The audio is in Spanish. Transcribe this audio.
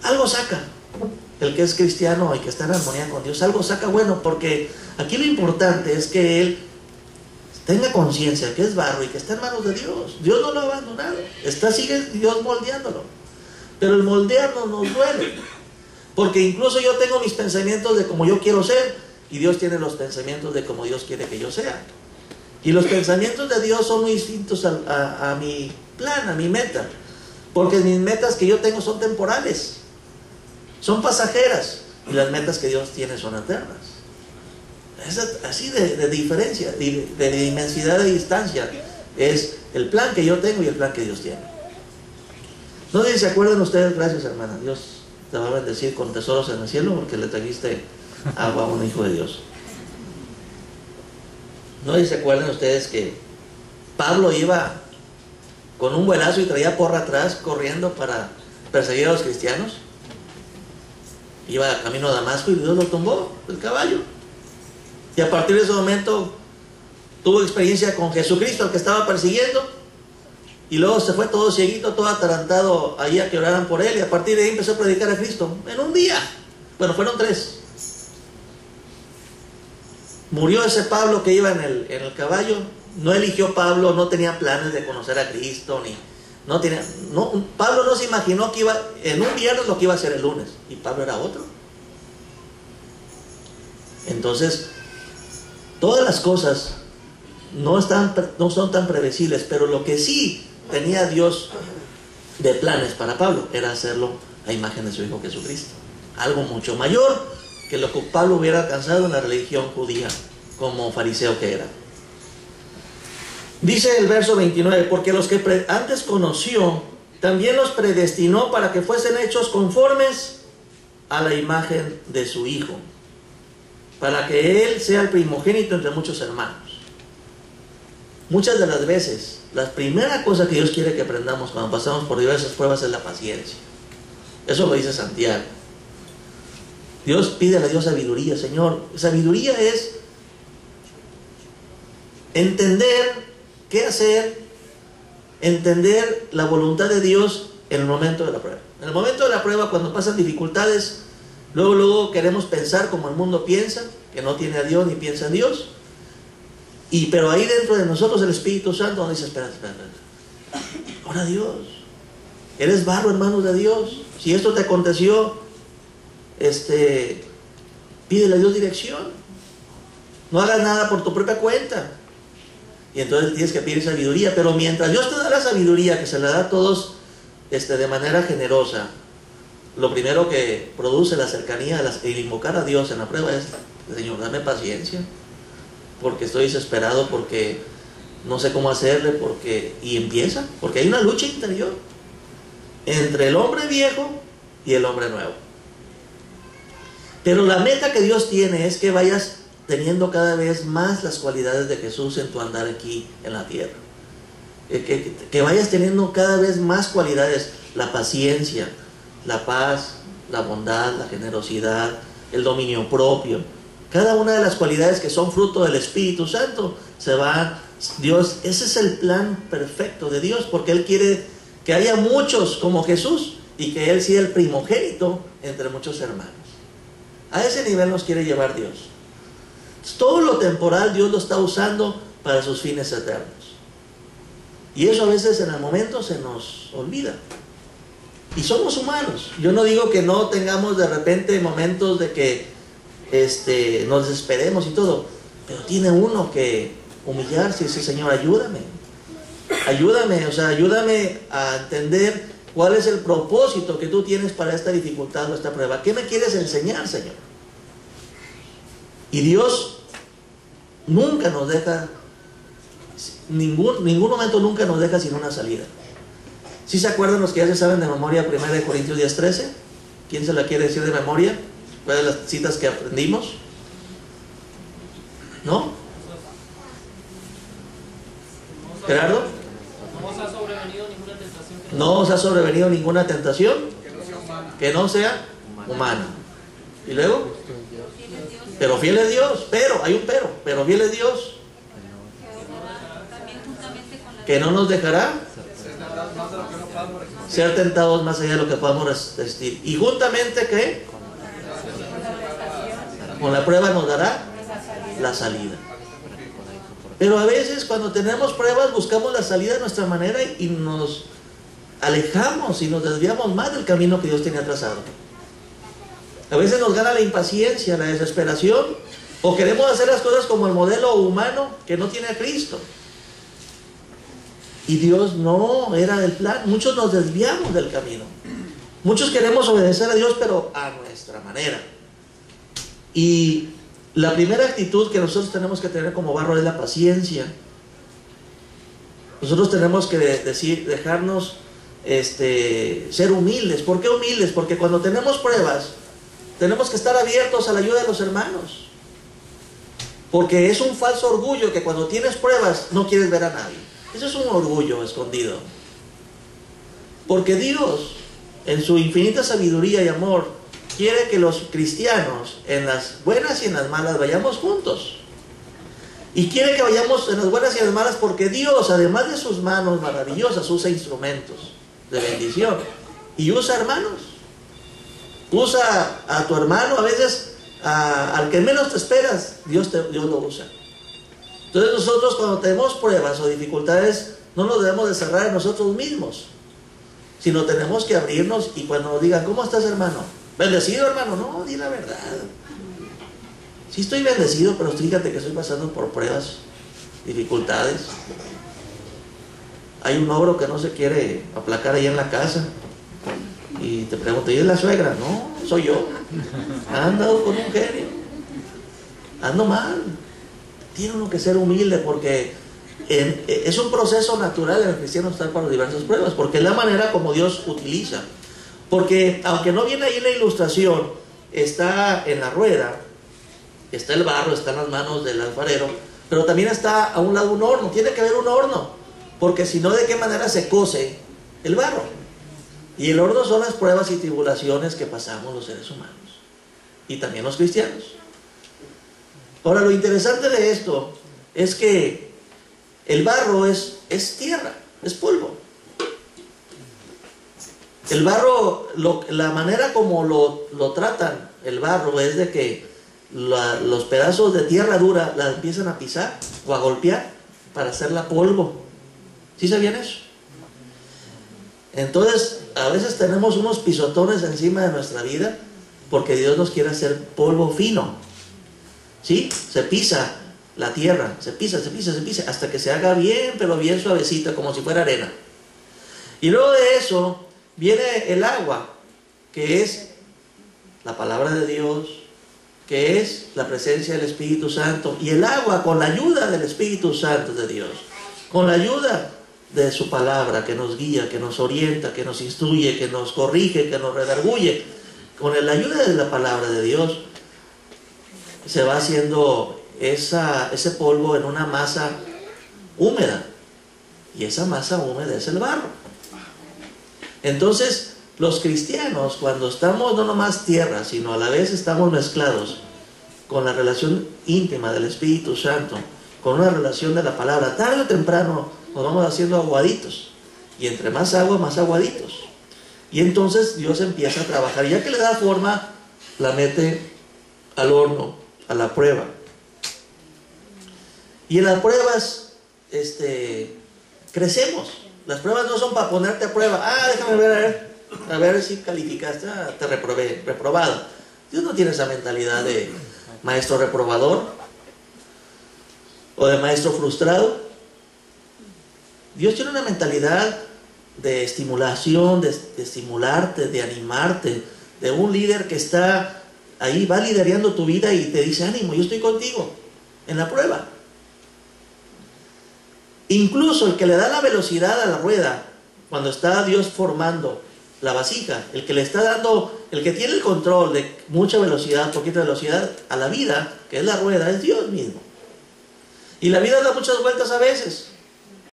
algo saca. El que es cristiano y que está en armonía con Dios, algo saca bueno, porque aquí lo importante es que él tenga conciencia que es barro y que está en manos de Dios. Dios no lo ha abandonado, sigue Dios moldeándolo. Pero el moldearnos nos duele, porque incluso yo tengo mis pensamientos de cómo yo quiero ser, y Dios tiene los pensamientos de cómo Dios quiere que yo sea. Y los pensamientos de Dios son muy distintos a mi plan, a mi meta, porque mis metas que yo tengo son temporales, son pasajeras, y las metas que Dios tiene son eternas. Es así de diferencia, de inmensidad de distancia, es el plan que yo tengo y el plan que Dios tiene. No sé si se acuerdan ustedes, gracias hermana, Dios te va a bendecir con tesoros en el cielo porque le trajiste agua a un hijo de Dios. No sé si se acuerdan ustedes que Pablo iba con un vuelazo y traía porra atrás corriendo para perseguir a los cristianos. Iba camino a Damasco y Dios lo tumbó del caballo. Y a partir de ese momento tuvo experiencia con Jesucristo, al que estaba persiguiendo. Y luego se fue todo cieguito, todo atarantado ahí a que oraran por él. Y a partir de ahí empezó a predicar a Cristo. En un día. Bueno, fueron 3. Murió ese Pablo que iba en el caballo. No eligió Pablo, no tenía planes de conocer a Cristo, Pablo no se imaginó que iba en un viernes lo que iba a hacer el lunes, y Pablo era otro. Entonces, todas las cosas no son tan predecibles, pero lo que sí tenía Dios de planes para Pablo era hacerlo a imagen de su Hijo Jesucristo, algo mucho mayor que lo que Pablo hubiera alcanzado en la religión judía como fariseo que era. Dice el verso 29, porque los que antes conoció, también los predestinó para que fuesen hechos conformes a la imagen de su Hijo, para que Él sea el primogénito entre muchos hermanos. Muchas de las veces, la primera cosa que Dios quiere que aprendamos cuando pasamos por diversas pruebas es la paciencia. Eso lo dice Santiago. Dios pide a Dios sabiduría, Señor. Sabiduría es entender qué hacer, entender la voluntad de Dios en el momento de la prueba. En el momento de la prueba, cuando pasan dificultades, luego queremos pensar como el mundo piensa, que no tiene a Dios ni piensa en Dios. Pero ahí dentro de nosotros el Espíritu Santo nos dice, espera. Ahora Dios, eres barro en manos de Dios. Si esto te aconteció, pídele a Dios dirección. No hagas nada por tu propia cuenta. Y entonces tienes que pedir sabiduría. Pero mientras Dios te da la sabiduría, que se la da a todos de manera generosa, lo primero que produce la cercanía, el invocar a Dios en la prueba es, Señor, dame paciencia, porque estoy desesperado, porque no sé cómo hacerle, y empieza, porque hay una lucha interior entre el hombre viejo y el hombre nuevo. Pero la meta que Dios tiene es que vayas teniendo cada vez más las cualidades de Jesús en tu andar aquí en la tierra. Que vayas teniendo cada vez más cualidades, la paciencia, la paz, la bondad, la generosidad, el dominio propio. Cada una de las cualidades que son fruto del Espíritu Santo Dios, ese es el plan perfecto de Dios, porque Él quiere que haya muchos como Jesús y que Él sea el primogénito entre muchos hermanos. A ese nivel nos quiere llevar Dios. Todo lo temporal Dios lo está usando para sus fines eternos. Y eso a veces en el momento se nos olvida. Y somos humanos. Yo no digo que no tengamos de repente momentos de que nos desesperemos y todo. Pero tiene uno que humillarse y decir, Señor, ayúdame. Ayúdame, ayúdame a entender cuál es el propósito que tú tienes para esta dificultad o esta prueba. ¿Qué me quieres enseñar, Señor? Y Dios nunca nos deja, ningún momento nunca nos deja sin una salida. ¿Sí se acuerdan los que ya se saben de memoria 1 Corintios 10:13? ¿Quién se la quiere decir de memoria? ¿Cuáles de las citas que aprendimos? ¿No? ¿Gerardo? No os ha sobrevenido ninguna tentación. No os ha sobrevenido ninguna tentación que no sea humana. ¿Y luego? Pero fiel es Dios. Hay un pero fiel es Dios, que no nos dejará Ser tentados más allá de lo que podamos resistir. Y juntamente, ¿qué? Con la prueba nos dará la salida. Pero a veces cuando tenemos pruebas buscamos la salida de nuestra manera y nos alejamos y nos desviamos más del camino que Dios tenía trazado. A veces nos gana la impaciencia, la desesperación, o queremos hacer las cosas como el modelo humano que no tiene a Cristo. Y Dios no era el plan. Muchos nos desviamos del camino. Muchos queremos obedecer a Dios, pero a nuestra manera. Y la primera actitud que nosotros tenemos que tener como barro es la paciencia. Nosotros tenemos que dejarnos ser humildes. ¿Por qué humildes? Porque cuando tenemos pruebas, tenemos que estar abiertos a la ayuda de los hermanos. Porque es un falso orgullo que cuando tienes pruebas no quieres ver a nadie. Eso es un orgullo escondido. Porque Dios, en su infinita sabiduría y amor, quiere que los cristianos, en las buenas y en las malas, vayamos juntos. Y quiere que vayamos en las buenas y en las malas porque Dios, además de sus manos maravillosas, usa instrumentos de bendición. Y usa hermanos. Usa a tu hermano, a veces al que menos te esperas, Dios lo usa. Entonces nosotros cuando tenemos pruebas o dificultades, no nos debemos de cerrar en nosotros mismos, sino tenemos que abrirnos y cuando nos digan, ¿cómo estás, hermano? ¿Bendecido, hermano? No, di la verdad. Sí estoy bendecido, pero fíjate que estoy pasando por pruebas, dificultades. Hay un ogro que no se quiere aplacar ahí en la casa. Y te pregunto, ¿y es la suegra? No, soy yo. Ha andado con un genio. Ando mal. Tiene uno que ser humilde porque es un proceso natural en el cristiano estar para diversas pruebas, porque es la manera como Dios utiliza. Porque aunque no viene ahí la ilustración, está en la rueda, está el barro, está en las manos del alfarero, pero también está a un lado un horno. Tiene que haber un horno, porque si no, ¿de qué manera se cose el barro? Y el horno son las pruebas y tribulaciones que pasamos los seres humanos y también los cristianos. Ahora, lo interesante de esto es que el barro es tierra, es polvo. El barro, la manera como lo tratan el barro es de que los pedazos de tierra dura la empiezan a pisar o a golpear para hacerla polvo. ¿Sí sabían eso? Entonces, a veces tenemos unos pisotones encima de nuestra vida porque Dios nos quiere hacer polvo fino. ¿Sí? Se pisa la tierra, se pisa, hasta que se haga bien, pero bien suavecita, como si fuera arena. Y luego de eso viene el agua, que es la palabra de Dios, que es la presencia del Espíritu Santo. Y el agua, con la ayuda del Espíritu Santo de Dios, con la ayuda de su palabra, que nos guía, que nos orienta, que nos instruye, que nos corrige, que nos redarguye, con la ayuda de la palabra de Dios, se va haciendo ese polvo en una masa húmeda. Y esa masa húmeda es el barro. Entonces, los cristianos, cuando estamos no nomás tierra, sino a la vez estamos mezclados con la relación íntima del Espíritu Santo, con una relación de la palabra, tarde o temprano nos vamos haciendo aguaditos. Y entre más agua, más aguaditos. Y entonces Dios empieza a trabajar. Ya que le da forma, la mete al horno, a la prueba. Y en las pruebas crecemos. Las pruebas no son para ponerte a prueba. Déjame ver, a ver si calificaste. Te reprobé, reprobado. Dios no tiene esa mentalidad de maestro reprobador o de maestro frustrado. Dios tiene una mentalidad de estimulación, de estimularte, de animarte, de un líder que está ahí, va liderando tu vida y te dice, ánimo, yo estoy contigo en la prueba. Incluso el que le da la velocidad a la rueda, cuando está Dios formando la vasija, el que le está dando, el que tiene el control de mucha velocidad, poquita velocidad a la vida, que es la rueda, es Dios mismo. Y la vida da muchas vueltas a veces.